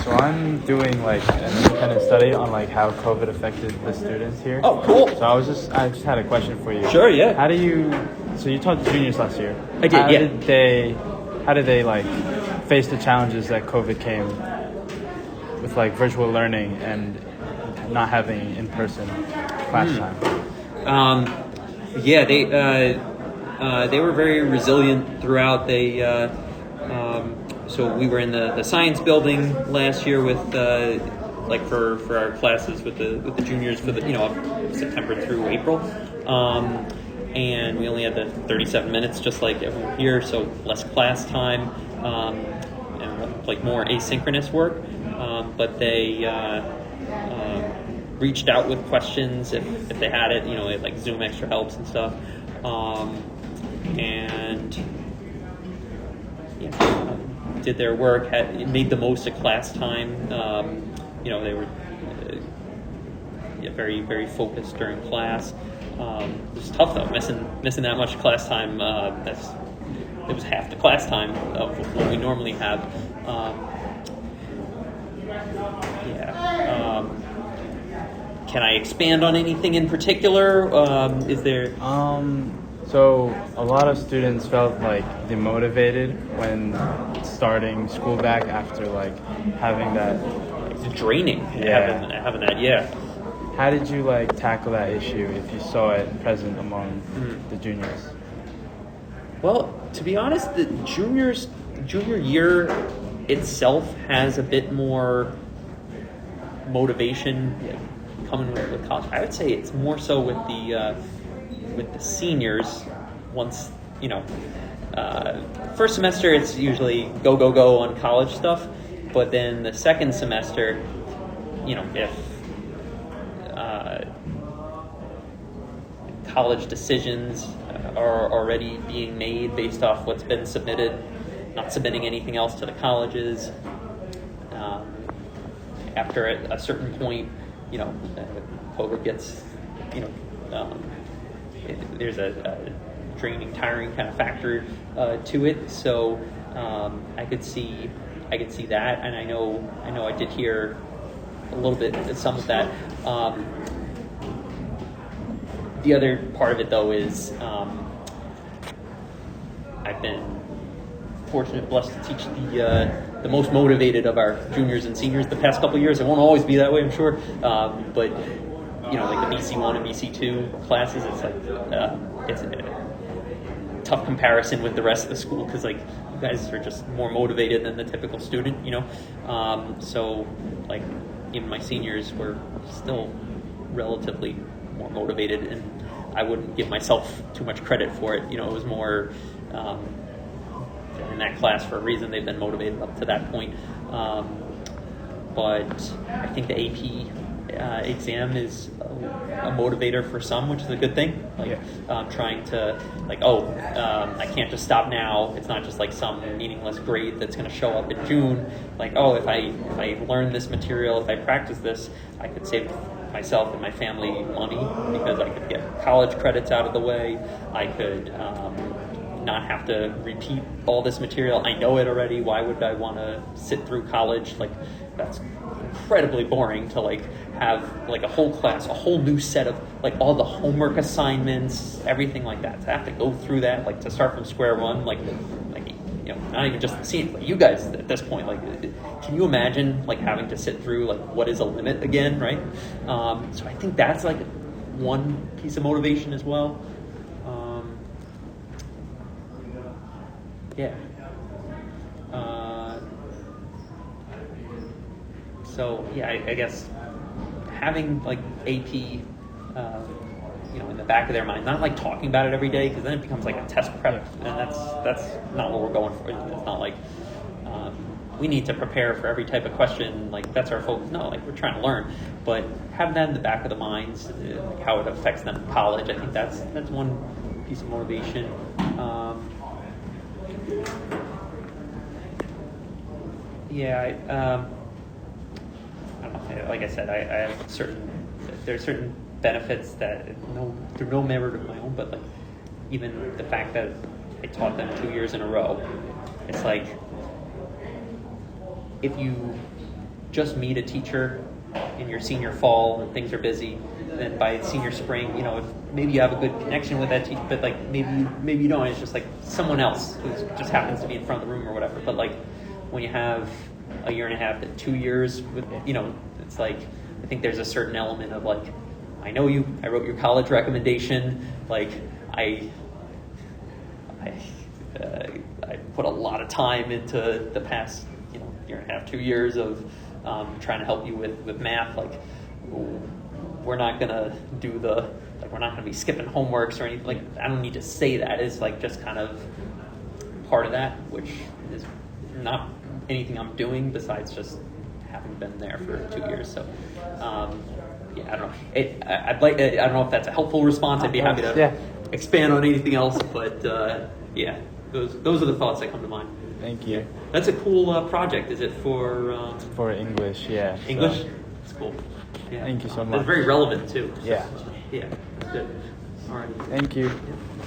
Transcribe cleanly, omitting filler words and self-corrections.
So I'm doing like an independent study on like how COVID affected the students here. Oh, cool. So I just had a question for you. Sure, yeah. So you taught the juniors last year. I did, How did they like face the challenges that COVID came with like virtual learning and not having in-person class time? They were very resilient throughout. So we were in the science building last year with for our classes with the juniors for September through April, and we only had the 37 minutes just like everyone here, so less class time and like more asynchronous work. But they reached out with questions if they had it, like Zoom extra helps and stuff, did their work, made the most of class time. They were very, very focused during class. It was tough though, missing that much class time. It was half the class time of what we normally have. Can I expand on anything in particular? Is there? So a lot of students felt like demotivated when starting school back after like having that. It's draining. Yeah. Having that. Yeah. How did you like tackle that issue if you saw it present among the juniors? Well, to be honest, the junior year itself has a bit more motivation coming with college. I would say it's more so with the seniors. Once first semester it's usually go on college stuff, but then the second semester, if college decisions are already being made based off what's been submitted, not submitting anything else to the colleges. After a certain point, COVID gets, there's a draining, tiring kind of factor to it. So I could see that, and I know I did hear a little bit some of that. The other part of it though is I've been fortunate, blessed to teach the most motivated of our juniors and seniors the past couple of years. It won't always be that way, I'm sure, but like the BC1 and BC2 classes, it's like it's a tough comparison with the rest of the school because like you guys are just more motivated than the typical student, so like even my seniors were still relatively more motivated, and I wouldn't give myself too much credit for it. It was more in that class for a reason. They've been motivated up to that point, but I think the AP exam is a motivator for some, which is a good thing. Trying to I can't just stop now. It's not just like some meaningless grade that's going to show up in June. Like, if I learn this material, if I practice this, I could save myself and my family money because I could get college credits out of the way. I could not have to repeat all this material. I know it already. Why would I want to sit through college? Like, that's incredibly boring to like have like a whole class, a whole new set of like all the homework assignments, everything like that. To have to go through that, like to start from square one, like not even just seeing like you guys at this point, like can you imagine like having to sit through like what is a limit again, right? So I think that's like one piece of motivation as well. I guess having like AP, in the back of their mind, not like talking about it every day, because then it becomes like a test prep, and that's not what we're going for. It's not like we need to prepare for every type of question. Like that's our focus. No, like we're trying to learn, but having that in the back of the minds, like how it affects them in college. I think that's one piece of motivation. I don't know. Like I said, I have there's certain benefits that through no merit of my own, but like even the fact that I taught them 2 years in a row, it's like if you just meet a teacher in your senior fall and things are busy, then by senior spring, if maybe you have a good connection with that teacher, but like maybe you don't. It's just like someone else who just happens to be in front of the room or whatever. But like when you have a year and a half to 2 years with, it's like I think there's a certain element of like, I know you. I wrote your college recommendation. Like I put a lot of time into the past year and a half, 2 years of trying to help you with math. Like we're not gonna we're not gonna be skipping homeworks or anything. Like I don't need to say that. It's like just kind of part of that, which is not anything I'm doing besides just having been there for 2 years. So I don't know. I don't know if that's a helpful response. I'd be happy to expand on anything else, but those are the thoughts that come to mind. Thank you. That's a cool project. Is it for for English? Yeah. English. So. It's cool. Yeah. Thank you so much. It's very relevant too. So, Yeah. Yeah. That's good. All right. Thank you. Yeah.